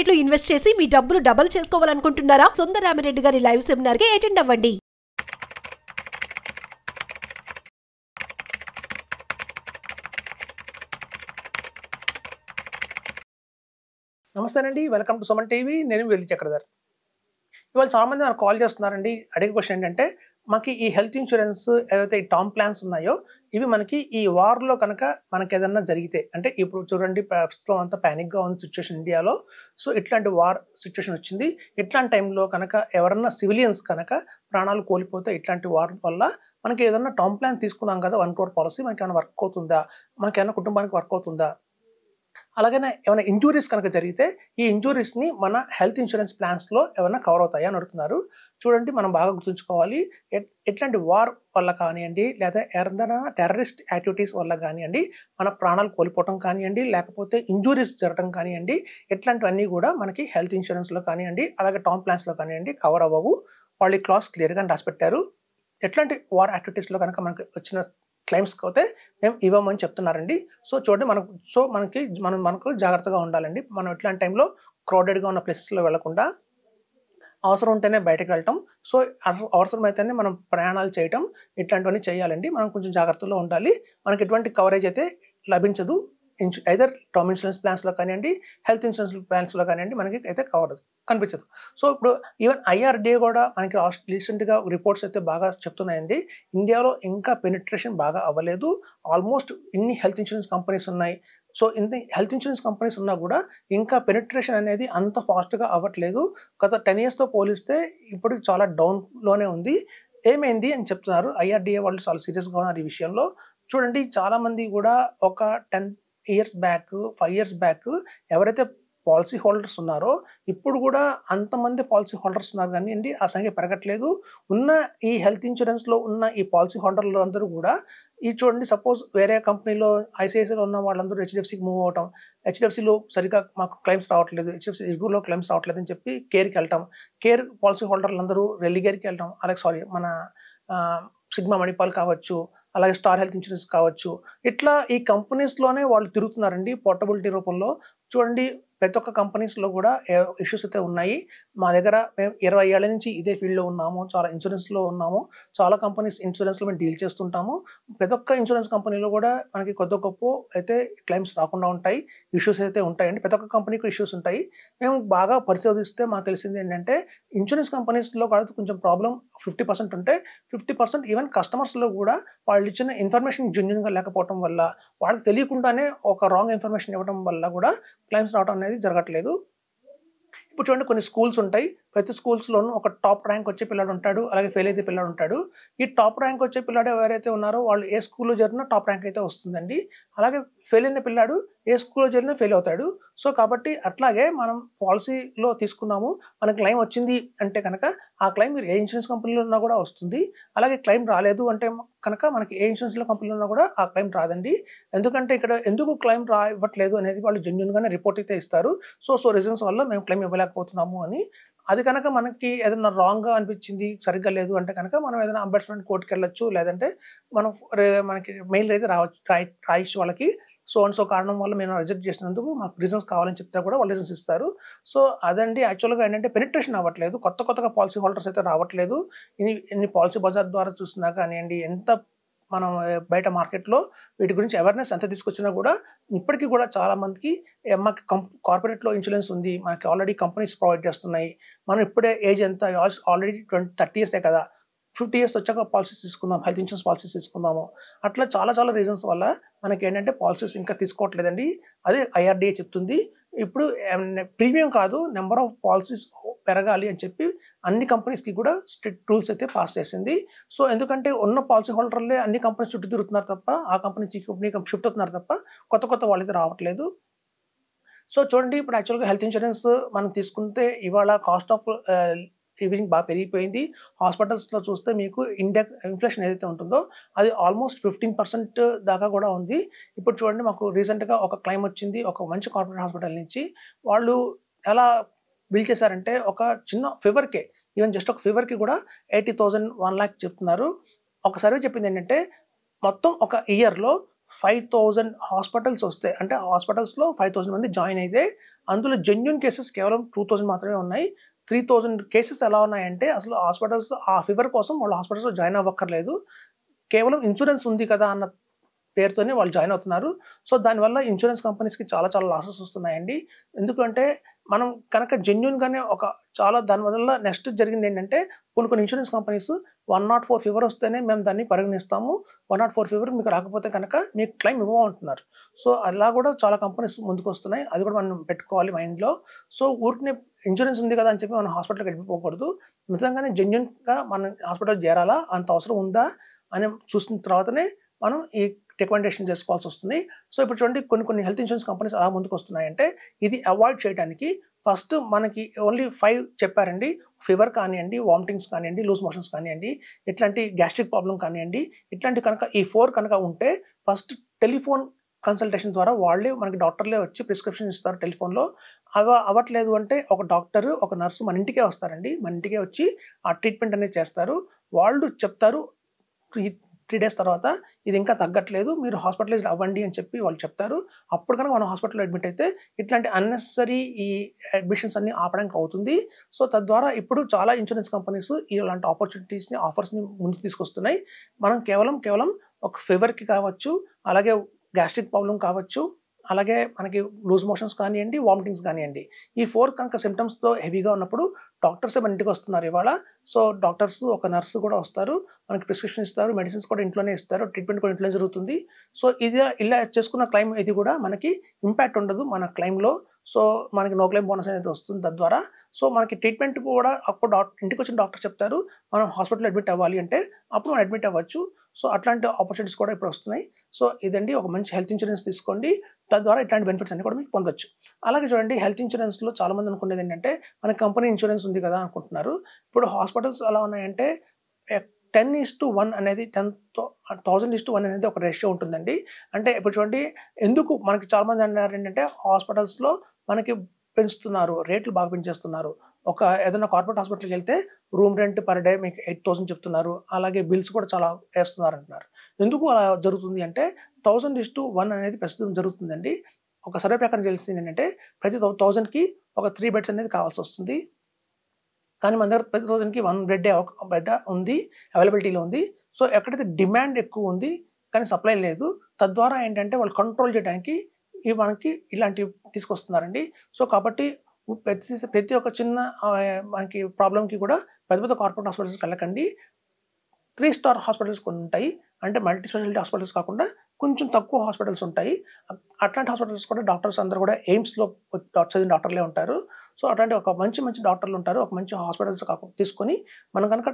Market లో invest చేసి మీ డబ్బులు డబుల్ చేసుకోవాలనుకుంటున్నారా? సుందరరామిరెడ్డి గారి లైవ్ సెమినార్ కి అటెండ్ అవ్వండి. నమస్తే అండి, వెల్కమ్ టు సుమన్ టీవీ. నేను వెల్లి చక్రధర్. ఇవాళ చాలామంది నాకు కాల్ చేస్తున్నారండి. అడిగే క్వశ్చన్ ఏంటంటే, మాకు ఈ హెల్త్ ఇన్సూరెన్స్ ఏవైతే ఈ టర్మ్ ప్లాన్స్ ఉన్నాయో ఇవి మనకి ఈ వార్లో కనుక మనకి ఏదన్నా జరిగితే, అంటే ఇప్పుడు చూడండి ప్రస్తుతం అంతా ప్యానిక్గా ఉంది సిచ్యువేషన్ ఇండియాలో. సో ఇట్లాంటి వార్ సిచ్యువేషన్ వచ్చింది. ఇట్లాంటి టైంలో కనుక ఎవరన్నా సివిలియన్స్ కనుక ప్రాణాలు కోల్పోతే ఇట్లాంటి వార్ వల్ల మనకి ఏదన్నా టర్మ్ ప్లాన్ తీసుకున్నాం కదా, 1 crore పాలసీ మనకి ఏమైనా వర్క్ అవుతుందా, మనకి ఏమైనా కుటుంబానికి వర్క్ అవుతుందా, అలాగనే ఏమైనా ఇంజూరీస్ కనుక జరిగితే ఈ ఇంజూరీస్ని మన హెల్త్ ఇన్సూరెన్స్ ప్లాన్స్లో ఏమైనా కవర్ అవుతాయా అని అడుగుతున్నారు. చూడండి, మనం బాగా గుర్తుంచుకోవాలి. ఎట్లాంటి వార్ వల్ల కానివ్వండి, లేదా ఏదైనా టెర్రరిస్ట్ యాక్టివిటీస్ వల్ల కానివ్వండి, మన ప్రాణాలు కోల్పోవటం కానివ్వండి, లేకపోతే ఇంజూరీస్ జరగడం కానివ్వండి, ఇట్లాంటివన్నీ కూడా మనకి హెల్త్ ఇన్సూరెన్స్లో కానివ్వండి, అలాగే టర్మ్ ప్లాన్స్లో కానివ్వండి కవర్ అవ్వవు. వాళ్ళు ఈ క్లాస్ క్లియర్గా రాసి పెట్టారు. ఎట్లాంటి వార్ యాక్టివిటీస్లో కనుక మనకి వచ్చిన క్లెయిమ్స్ అయితే మేము ఇవ్వమని చెప్తున్నారండి. సో చూడండి, మనకు జాగ్రత్తగా ఉండాలండి. మనం ఇట్లాంటి టైంలో క్రౌడెడ్గా ఉన్న ప్లేసెస్లో వెళ్లకుండా అవసరం ఉంటేనే బయటకు వెళ్ళటం, సో అవసరమైతేనే మనం ప్రయాణాలు చేయటం, ఇట్లాంటివన్నీ చేయాలండి. మనం కొంచెం జాగ్రత్తలో ఉండాలి. మనకి ఎటువంటి కవరేజ్ అయితే లభించదు. ఐదర్ టర్మ్ ఇన్సూరెన్స్ ప్లాన్స్లో కానివ్వండి, హెల్త్ ఇన్సూరెన్స్ ప్లాన్స్లో కానివ్వండి మనకి అయితే కనిపించదు. సో ఇప్పుడు ఈవెన్ ఐఆర్డీఏ కూడా మనకి రీసెంట్గా రిపోర్ట్స్ అయితే బాగా చెప్తున్నాయండి. ఇండియాలో ఇంకా పెనిట్రేషన్ బాగా అవ్వలేదు. ఆల్మోస్ట్ ఇన్ని హెల్త్ ఇన్సూరెన్స్ కంపెనీస్ ఉన్నాయి. సో ఇన్ని హెల్త్ ఇన్సూరెన్స్ కంపెనీస్ ఉన్నా కూడా ఇంకా పెనిట్రేషన్ అనేది అంత ఫాస్ట్గా అవ్వట్లేదు. గత 10 yearsతో పోలిస్తే ఇప్పుడు చాలా డౌన్లోనే ఉంది. ఏమైంది అని చెప్తున్నారు. ఐఆర్డీఏ వాళ్ళు చాలా సీరియస్గా ఉన్నారు ఈ విషయంలో. చూడండి, చాలామంది కూడా ఒక 10 years బ్యాక్, 5 years బ్యాక్ ఎవరైతే పాలసీ హోల్డర్స్ ఉన్నారో ఇప్పుడు కూడా అంతమంది పాలసీ హోల్డర్స్ ఉన్నారు కానివ్వండి, ఆ సంఖ్య పెరగట్లేదు. ఉన్న ఈ హెల్త్ ఇన్సూరెన్స్లో ఉన్న ఈ పాలసీ హోల్డర్లు అందరూ కూడా ఈ చూడండి, సపోజ్ వేరే కంపెనీలో ఐసిఐసిఐలో ఉన్న వాళ్ళందరూ హెచ్డిఎఫ్సికి మూవ్ అవటం, హెచ్డిఎఫ్సిలో సరిగ్గా మాకు క్లెయిమ్స్ రావట్లేదు, హెచ్డిఎఫ్సి ఇరుగులో క్లెయిమ్స్ రావట్లేదు అని చెప్పి కేర్కి వెళ్ళటం, కేర్ పాలసీ హోల్డర్లు అందరూ రెల్లిగేర్కి వెళ్ళటం, అలాగే మన సిగ్మా మణిపాల్ కావచ్చు, అలాగే స్టార్ హెల్త్ ఇన్సూరెన్స్ కావచ్చు, ఇట్లా ఈ కంపెనీస్లోనే వాళ్ళు తిరుగుతున్నారండి పోర్టబిలిటీ రూపంలో. చూడండి, ప్రతి ఒక్క కంపెనీస్లో కూడా ఇష్యూస్ అయితే ఉన్నాయి. మా దగ్గర మేము 20 ఏళ్ల నుంచి ఇదే ఫీల్డ్లో ఉన్నాము, చాలా ఇన్సూరెన్స్లో ఉన్నాము, చాలా కంపెనీస్ ఇన్సూరెన్స్లో మేము డీల్ చేస్తుంటాము. ప్రతి ఒక్క ఇన్సూరెన్స్ కంపెనీలో కూడా మనకి కొద్ది గొప్ప అయితే క్లెయిమ్స్ రాకుండా ఉంటాయి, ఇష్యూస్ అయితే ఉంటాయండి. ప్రతి ఒక్క కంపెనీకి ఇష్యూస్ ఉంటాయి. మేము బాగా పరిశోధిస్తే మాకు తెలిసింది ఏంటంటే, ఇన్సూరెన్స్ కంపెనీస్లో కూడా కొంచెం ప్రాబ్లం 50% ఉంటే 50% ఈవెన్ కస్టమర్స్లో కూడా వాళ్ళు ఇచ్చిన ఇన్ఫర్మేషన్ జెన్యూన్గా లేకపోవడం వల్ల, వాళ్ళకి తెలియకుండానే ఒక రాంగ్ ఇన్ఫర్మేషన్ ఇవ్వడం వల్ల కూడా క్లెయిమ్స్ రావడం అనేది జరగట్లేదు. ఇప్పుడు చూడండి, కొన్ని స్కూల్స్ ఉంటాయి. ప్రతి స్కూల్స్లోనూ ఒక టాప్ ర్యాంక్ వచ్చే పిల్లాడు ఉంటాడు, అలాగే ఫెయిల్ అయితే పిల్లాడు ఉంటాడు. ఈ టాప్ ర్యాంక్ వచ్చే పిల్లాడు ఎవరైతే ఉన్నారో వాళ్ళు ఏ స్కూల్లో జరిగినా టాప్ ర్యాంక్ అయితే వస్తుందండి. అలాగే ఫెయిల్ అయిన పిల్లాడు ఏ స్కూల్లో జరిగినా ఫెయిల్ అవుతాడు. సో కాబట్టి అట్లాగే మనం పాలసీలో తీసుకున్నాము, మనకి క్లెయిమ్ వచ్చింది అంటే కనుక ఆ క్లెయిమ్ మీరు ఏ ఇన్సూరెన్స్ కంపెనీలో ఉన్నా కూడా వస్తుంది. అలాగే క్లెయిమ్ రాలేదు అంటే కనుక మనకి ఏ ఇన్సూరెన్స్లో కంపెనీలో ఉన్నా కూడా ఆ క్లెయిమ్ రాదండి. ఎందుకంటే ఇక్కడ ఎందుకు క్లెయిమ్ ఇవ్వట్లేదు అనేది వాళ్ళు జెన్యూన్గానే రిపోర్ట్ అయితే ఇస్తారు. సో రీజన్స్ వల్ల మేము క్లెయిమ్ ఇవ్వలేకపోతున్నాము అని. అది కనుక మనకి ఏదైనా రాంగ్గా అనిపించింది, సరిగ్గా లేదు అంటే కనుక మనం ఏదైనా అంబేడ్స్మెంట్ కోర్టుకి వెళ్ళొచ్చు, లేదంటే మనం మనకి మెయిల్ అయితే రాయొచ్చు వాళ్ళకి. సో కారణం వల్ల మేము రిజెక్ట్ చేసినందుకు మాకు రీజన్స్ కావాలని చెప్తే కూడా వాళ్ళు రీజన్స్ ఇస్తారు. సో అదండి యాక్చువల్గా ఏంటంటే పెనిట్రేషన్ అవ్వట్లేదు, కొత్తగా పాలసీ హోల్డర్స్ అయితే రావట్లేదు. ఇన్ని పాలసీ బజార్ ద్వారా చూసినా కానివ్వండి, ఎంత మనం బయట మార్కెట్లో వీటి గురించి అవేర్నెస్ ఎంత తీసుకొచ్చినా కూడా ఇప్పటికీ కూడా చాలామందికి మాకు కార్పొరేట్లో ఇన్సూరెన్స్ ఉంది, మనకి ఆల్రెడీ కంపెనీస్ ప్రొవైడ్ చేస్తున్నాయి, మనం ఇప్పుడే ఏజ్ ఎంత ఆల్రెడీ 30 years కదా, 50 years వచ్చాక పాలసీస్ తీసుకుందాం, హెల్త్ ఇన్సూరెన్స్ పాలసీస్ తీసుకుందాము, అట్లా చాలా రీజన్స్ వల్ల మనకి ఏంటంటే పాలసీస్ ఇంకా తీసుకోవట్లేదండి. అదే ఐఆర్డీఏ చెప్తుంది. ఇప్పుడు ప్రీమియం కాదు, నెంబర్ ఆఫ్ పాలసీస్ పెరగాలి అని చెప్పి అన్ని కంపెనీస్కి కూడా స్ట్రిక్ట్ రూల్స్ అయితే పాస్ చేసింది. సో ఎందుకంటే ఉన్న పాలసీ హోల్డర్లే అన్ని కంపెనీస్ చుట్టూ తిరుగుతున్నారు తప్ప, ఆ కంపెనీ షిఫ్ట్ అవుతున్నారు తప్ప కొత్త వాళ్ళైతే రావట్లేదు. సో చూడండి, ఇప్పుడు యాక్చువల్గా హెల్త్ ఇన్సూరెన్స్ మనం తీసుకుంటే ఇవాళ కాస్ట్ ఆఫ్ లివింగ్ బాగా పెరిగిపోయింది. హాస్పిటల్స్లో చూస్తే మీకు ఇన్ఫ్లేషన్ ఏదైతే ఉంటుందో అది ఆల్మోస్ట్ 15% దాకా కూడా ఉంది. ఇప్పుడు చూడండి, మాకు రీసెంట్గా ఒక క్లెయిమ్ వచ్చింది ఒక మంచి కార్పొరేట్ హాస్పిటల్ నుంచి. వాళ్ళు ఎలా బిల్ చేశారంటే, ఒక చిన్న ఫీవర్కే, ఈవెన్ జస్ట్ ఒక ఫీవర్కి కూడా 80,000, 1 lakh చెప్తున్నారు. ఒక సర్వే చెప్పింది ఏంటంటే, మొత్తం ఒక ఇయర్లో 5,000 హాస్పిటల్స్ వస్తాయి. అంటే హాస్పిటల్స్‌లో 5,000 మంది జాయిన్ అయితే అందులో జెన్యూన్ కేసెస్ కేవలం 2,000 మాత్రమే ఉన్నాయి. 3,000 కేసెస్ ఎలా ఉన్నాయంటే అసలు హాస్పిటల్స్‌లో ఆ ఫీవర్ కోసం వాళ్ళు హాస్పిటల్స్‌లో జాయిన్ అవ్వక్కర్లేదు. కేవలం ఇన్స్యూరెన్స్ ఉంది కదా అన్న పేరుతోనే వాళ్ళు జాయిన్ అవుతున్నారు. సో, దానివల్ల ఇన్స్యూరెన్స్ కంపెనీస్‌కి చాలా చాలా లాసెస్ వస్తున్నాయండి. ఎందుకంటే మనం కనుక జెన్యూన్‌గానే దానివల్ల నెక్స్ట్ జరిగిందేంటంటే కొన్ని ఇన్స్యూరెన్స్ కంపెనీస్ 104 ఫీవర్ వస్తేనే మేము దాన్ని పరిగణిస్తాము. 104 ఫీవర్ మీకు రాకపోతే కనుక మీకు క్లెయిమ్ ఇవ్వము అంటున్నారు. సో, అలా కూడా చాలా కంపెనీస్ ముందుకొస్తున్నాయి. అది కూడా మనం పెట్టుకోవాలి మైండ్‌లో. సో, ఊరికనే ఇన్స్యూరెన్స్ ఉంది కదా అని చెప్పి మనం హాస్పిటల్‌కి వెళ్ళిపోకూడదు. నిజంగానే జెన్యూన్‌గా మనం హాస్పిటల్‌కి చేరాలా? అంత అవసరం ఉందా? అని చూసిన తర్వాతనే మనం ఈ రికమెండేషన్ చేసుకోవాల్సొస్తుంది. సో, ఇప్పుడు చూడండి కొన్ని హెల్త్ ఇన్స్యూరెన్స్ కంపెనీస్ ఎలా ముందుకొస్తున్నాయంటే, ఇది అవాయిడ్ చేయడానికి ఫస్ట్ మనకి ఓన్లీ 5 చెప్పారండి. ఫీవర్ కానియండి, వామిటింగ్స్ కానియండి, లూజ్ మోషన్స్ కానియండి, ఇట్లాంటి గ్యాస్ట్రిక్ ప్రాబ్లమ్ కానియండి, ఇట్లాంటి కనుక ఈ 4 కనుక ఉంటే ఫస్ట్ టెలిఫోన్ కన్సల్టేషన్ ద్వారా వాళ్ళే మనకి డాక్టర్లే వచ్చి ప్రిస్క్రిప్షన్ ఇస్తారు టెలిఫోన్‌లో. అవ్వట్లేదు అంటే ఒక డాక్టరు, ఒక నర్స్ మన ఇంటికే వస్తారండి. మన ఇంటికే వచ్చి ఆ ట్రీట్మెంట్ అనేది చేస్తారు. వాళ్ళు చెప్తారు ఈ 3 డేస్ తర్వాత ఇది ఇంకా తగ్గట్లేదు. మీరు హాస్పిటలైజ్డ్ అవ్వండి అని చెప్పి వాళ్ళు చెప్తారు. అప్పుడు కనుక మనం హాస్పిటల్‌లో అడ్మిట్ అయితే ఇట్లాంటి అన్నెసెసరీ ఈ అడ్మిషన్స్ అన్నీ ఆపడానికి అవుతుంది. సో, తద్వారా ఇప్పుడు చాలా ఇన్స్యూరెన్స్ కంపెనీస్ ఇలాంటి ఆఫర్స్‌ని ముందుకు తీసుకొస్తున్నాయి. మనం కేవలం ఒక ఫీవర్‌కి కావచ్చు, అలాగే గ్యాస్ట్రిక్ ప్రాబ్లమ్ కావచ్చు, అలాగే మనకి లూజ్ మోషన్స్ కానియండి, వామిటింగ్స్ కానియండి. ఈ 4 కనుక సింప్టమ్స్‌తో హెవీగా ఉన్నప్పుడు డాక్టర్సే మన ఇంటికి వస్తున్నారు ఇవాళ. సో, డాక్టర్స్, ఒక నర్స్ కూడా వస్తారు. మనకి ప్రిస్క్రిప్షన్ ఇస్తారు. మెడిసిన్స్ కూడా ఇంట్లోనే ఇస్తారు. ట్రీట్మెంట్ కూడా ఇంట్లోనే జరుగుతుంది. సో, ఇలా చేసుకున్న క్లెయిమ్ ఇది కూడా మనకి ఇంపాక్ట్ ఉండదు మన క్లెయిమ్‌లో. సో, మనకి నో క్లెయిమ్ బోనస్ అనేది వస్తుంది తద్వారా. సో, మనకి ట్రీట్మెంట్ కూడా అప్పుడు ఇంటికొచ్చిన డాక్టర్ చెప్తారు. మనం హాస్పిటల్‌లో అడ్మిట్ అవ్వాలి అంటే అప్పుడు మనం అడ్మిట్ అవ్వచ్చు. సో, అట్లాంటి ఆపర్చునిటీస్ కూడా ఇప్పుడు వస్తున్నాయి. సో, ఇదండి ఒక మంచి హెల్త్ ఇన్స్యూరెన్స్ తీసుకోండి. తద్వారా ఇట్లాంటి బెనిఫిట్స్ అన్నీ కూడా మీకు పొందొచ్చు. అలాగే చూడండి హెల్త్ ఇన్స్యూరెన్స్‌లో చాలామంది అనుకునేదేంటంటే మన కంపెనీ ఇన్స్యూరెన్స్ ఉంది కదా అనుకుంటున్నారు. ఇప్పుడు హాస్పిటల్స్ ఎలా ఉన్నాయంటే 10:1 అనేది 1000:1 అనేది ఒక రేషియో ఉంటుందండి. అంటే ఇప్పుడు చూడండి ఎందుకు మనకి చాలామంది అన్నారేంటంటే హాస్పిటల్స్‌లో మనకి పెంచుతున్నారు. రేట్లు బాగా పెంచేస్తున్నారు. ఏదైనా కార్పొరేట్ హాస్పిటల్‌కెళ్తే రూమ్ రెంట్ పర్ డే మీకు 8,000 చెప్తున్నారు. అలాగే బిల్స్ కూడా చాలా ఏస్తున్నారంటున్నారు. ఎందుకు అలా జరుగుతుంది అంటే 1000:1 అనేది ప్రస్తుతం జరుగుతుందండి. ఒక సర్వే ప్రకారం తెలిసిందేంటంటే ప్రతి 1000కి ఒక 3 బెడ్స్ అనేది కావాల్సొస్తుంది. కానీ మన దగ్గర ప్రతి 1000కి 1 బెడ్ ఉంది. అవైలబిలిటీలో ఉంది. సో, ఎక్కడైతే డిమాండ్ ఎక్కువ ఉంది, కానీ సప్లై లేదు. తద్వారా ఏంటంటే వాళ్ళు కంట్రోల్ చేయడానికి మనకి ఇలాంటివి తీసుకొస్తున్నారండి. సో, కాబట్టి ప్రతి ఒక్క చిన్న మనకి ప్రాబ్లమ్‌కి కూడా పెద్ద పెద్ద కార్పొరేట్ హాస్పిటల్స్‌కి వెళ్ళకండి. 3 స్టార్ హాస్పిటల్స్ కొన్ని ఉంటాయి. అంటే మల్టీ స్పెషాలిటీ హాస్పిటల్స్ కాకుండా కొంచెం తక్కువ హాస్పిటల్స్ ఉంటాయి. అట్లాంటి హాస్పిటల్స్ కూడా డాక్టర్స్ అందరూ కూడా ఎయిమ్స్‌లో చదివిన డాక్టర్లే ఉంటారు. సో, అట్లాంటి ఒక మంచి డాక్టర్లు ఉంటారు. ఒక మంచి హాస్పిటల్స్ తీసుకొని మనం గనక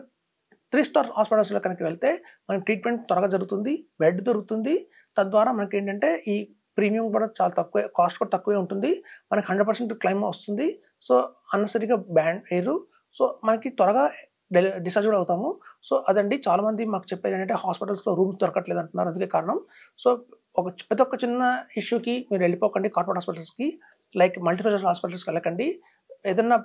3 స్టార్ హాస్పిటల్స్‌లో కనుక వెళ్తే మనకి ట్రీట్మెంట్ త్వరగా జరుగుతుంది. బెడ్ దొరుకుతుంది. తద్వారా మనకేంటంటే ఈ ప్రీమియం కూడా చాలా తక్కువే, కాస్ట్ కూడా తక్కువే ఉంటుంది. మనకి 100% క్లెయిమ్ వస్తుంది. సో, అన్నెసెసరీగా బ్యాండ్ ఎయ్యరు. సో, మనకి త్వరగా డిశ్చార్జ్ కూడా అవుతాము. సో, అదండి చాలామంది మాకు చెప్పేదేంటంటే హాస్పిటల్స్‌లో రూమ్స్ దొరకట్లేదు అంటున్నారు. అందుకే కారణం. సో, ప్రతి ఒక్క చిన్న ఇష్యూకి మీరు వెళ్ళిపోకండి కార్పొరేట్ హాస్పిటల్స్‌కి. లైక్ మల్టీ స్పెషాలిటీ హాస్పిటల్స్‌కి వెళ్ళకండి. ఏదన్నా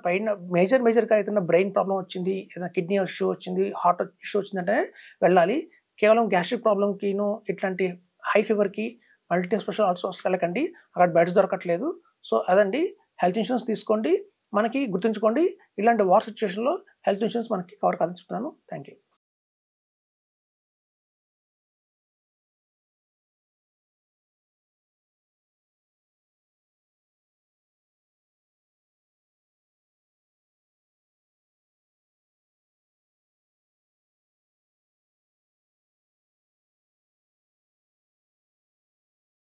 మేజర్‌గా ఏదైనా బ్రెయిన్ ప్రాబ్లమ్ వచ్చింది, ఏదైనా కిడ్నీ ఇష్యూ వచ్చింది, హార్ట్ ఇష్యూ వచ్చిందంటే వెళ్ళాలి. కేవలం గ్యాస్ట్రిక్ ప్రాబ్లమ్‌కిను ఇట్లాంటి హై ఫీవర్‌కి మల్టీ స్పెషాలిటీ హాస్పిటల్స్‌కి వెళ్ళకండి. అక్కడ బెడ్స్ దొరకట్లేదు. సో, అదండి హెల్త్ ఇన్స్యూరెన్స్ తీసుకోండి. మనకి గుర్తుంచుకోండి ఇలాంటి వార్ సిట్యుయేషన్‌లో హెల్త్ ఇన్స్యూరెన్స్ మనకి కవర్ కాదని చెప్తున్నాను. Thank you.